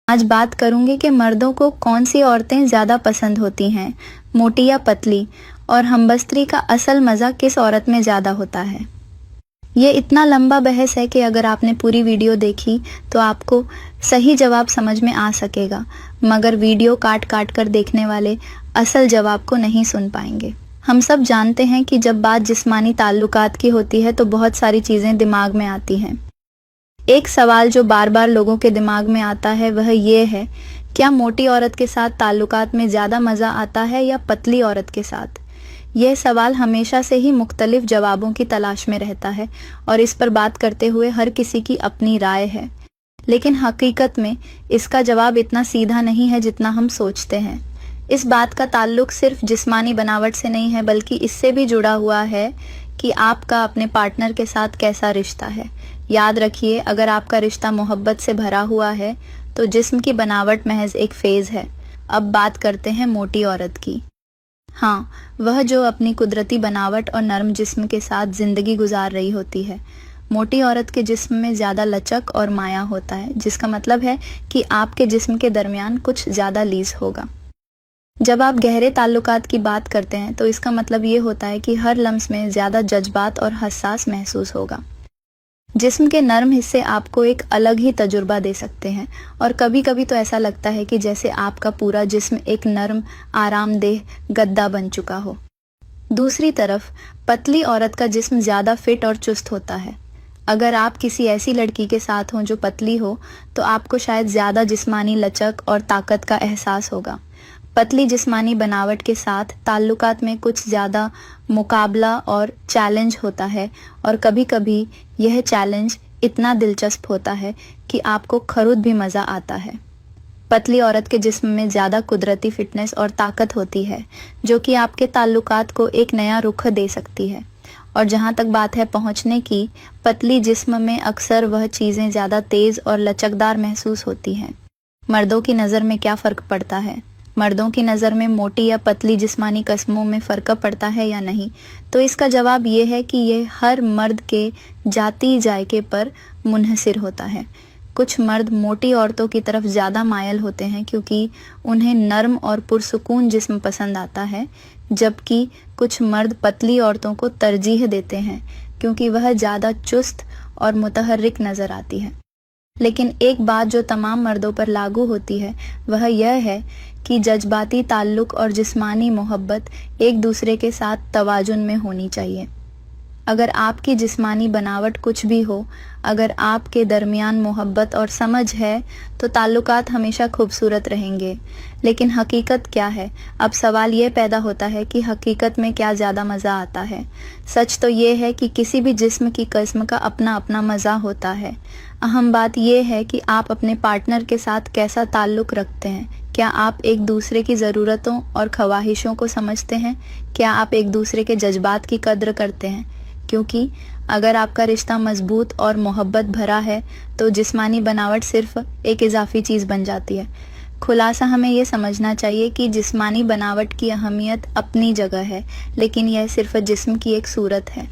आज बात करूंगी कि मर्दों को कौन सी औरतें ज़्यादा पसंद होती हैं, मोटी या पतली, और हमबस्तरी का असल मज़ा किस औरत में ज़्यादा होता है। ये इतना लंबा बहस है कि अगर आपने पूरी वीडियो देखी तो आपको सही जवाब समझ में आ सकेगा, मगर वीडियो काट काट कर देखने वाले असल जवाब को नहीं सुन पाएंगे। हम सब जानते हैं कि जब बात जिस्मानी ताल्लुकात की होती है तो बहुत सारी चीज़ें दिमाग में आती हैं। एक सवाल जो बार बार लोगों के दिमाग में आता है वह ये है, क्या मोटी औरत के साथ ताल्लुकात में ज़्यादा मज़ा आता है या पतली औरत के साथ। यह सवाल हमेशा से ही मुख्तलिफ जवाबों की तलाश में रहता है और इस पर बात करते हुए हर किसी की अपनी राय है, लेकिन हकीकत में इसका जवाब इतना सीधा नहीं है जितना हम सोचते हैं। इस बात का ताल्लुक सिर्फ जिस्मानी बनावट से नहीं है, बल्कि इससे भी जुड़ा हुआ है कि आपका अपने पार्टनर के साथ कैसा रिश्ता है। याद रखिए, अगर आपका रिश्ता मोहब्बत से भरा हुआ है तो जिस्म की बनावट महज एक फेज़ है। अब बात करते हैं मोटी औरत की। हाँ, वह जो अपनी कुदरती बनावट और नरम जिस्म के साथ ज़िंदगी गुजार रही होती है। मोटी औरत के जिस्म में ज़्यादा लचक और माया होता है, जिसका मतलब है कि आपके जिस्म के दरमियान कुछ ज़्यादा लीज होगा। जब आप गहरे ताल्लुकात की बात करते हैं तो इसका मतलब ये होता है कि हर लम्स में ज़्यादा जज्बात और हसास महसूस होगा। जिस्म के नरम हिस्से आपको एक अलग ही तजुर्बा दे सकते हैं और कभी कभी तो ऐसा लगता है कि जैसे आपका पूरा जिस्म एक नरम आरामदेह गद्दा बन चुका हो। दूसरी तरफ पतली औरत का जिस्म ज़्यादा फिट और चुस्त होता है। अगर आप किसी ऐसी लड़की के साथ हों जो पतली हो तो आपको शायद ज़्यादा जिस्मानी लचक और ताकत का एहसास होगा। पतली जिस्मानी बनावट के साथ ताल्लुकात में कुछ ज़्यादा मुकाबला और चैलेंज होता है और कभी कभी यह चैलेंज इतना दिलचस्प होता है कि आपको खुद भी मज़ा आता है। पतली औरत के जिस्म में ज़्यादा कुदरती फिटनेस और ताकत होती है जो कि आपके ताल्लुकात को एक नया रुख दे सकती है। और जहाँ तक बात है पहुँचने की, पतली जिस्म में अक्सर वह चीज़ें ज़्यादा तेज़ और लचकदार महसूस होती हैं। मर्दों की नज़र में क्या फ़र्क पड़ता है? मर्दों की नज़र में मोटी या पतली जिस्मानी कस्मों में फ़र्क पड़ता है या नहीं, तो इसका जवाब ये है कि यह हर मर्द के जाती जायके पर मुनहसिर होता है। कुछ मर्द मोटी औरतों की तरफ ज़्यादा मायल होते हैं क्योंकि उन्हें नरम और पुरसुकून जिस्म पसंद आता है, जबकि कुछ मर्द पतली औरतों को तरजीह देते हैं क्योंकि वह ज़्यादा चुस्त और मुतहर्रिक नज़र आती है। लेकिन एक बात जो तमाम मर्दों पर लागू होती है वह यह है कि जज्बाती ताल्लुक और जिस्मानी मोहब्बत एक दूसरे के साथ तवाजुन में होनी चाहिए। अगर आपकी जिस्मानी बनावट कुछ भी हो, अगर आपके दरमियान मोहब्बत और समझ है तो ताल्लुकात हमेशा खूबसूरत रहेंगे। लेकिन हकीकत क्या है? अब सवाल ये पैदा होता है कि हकीकत में क्या ज़्यादा मज़ा आता है। सच तो ये है कि किसी भी जिस्म की किस्म का अपना अपना मज़ा होता है। अहम बात यह है कि आप अपने पार्टनर के साथ कैसा ताल्लुक़ रखते हैं। क्या आप एक दूसरे की ज़रूरतों और ख्वाहिशों को समझते हैं? क्या आप एक दूसरे के जज्बात की कद्र करते हैं? क्योंकि अगर आपका रिश्ता मजबूत और मोहब्बत भरा है तो जिस्मानी बनावट सिर्फ एक इजाफी चीज़ बन जाती है। खुलासा हमें यह समझना चाहिए कि जिस्मानी बनावट की अहमियत अपनी जगह है, लेकिन यह सिर्फ जिस्म की एक सूरत है।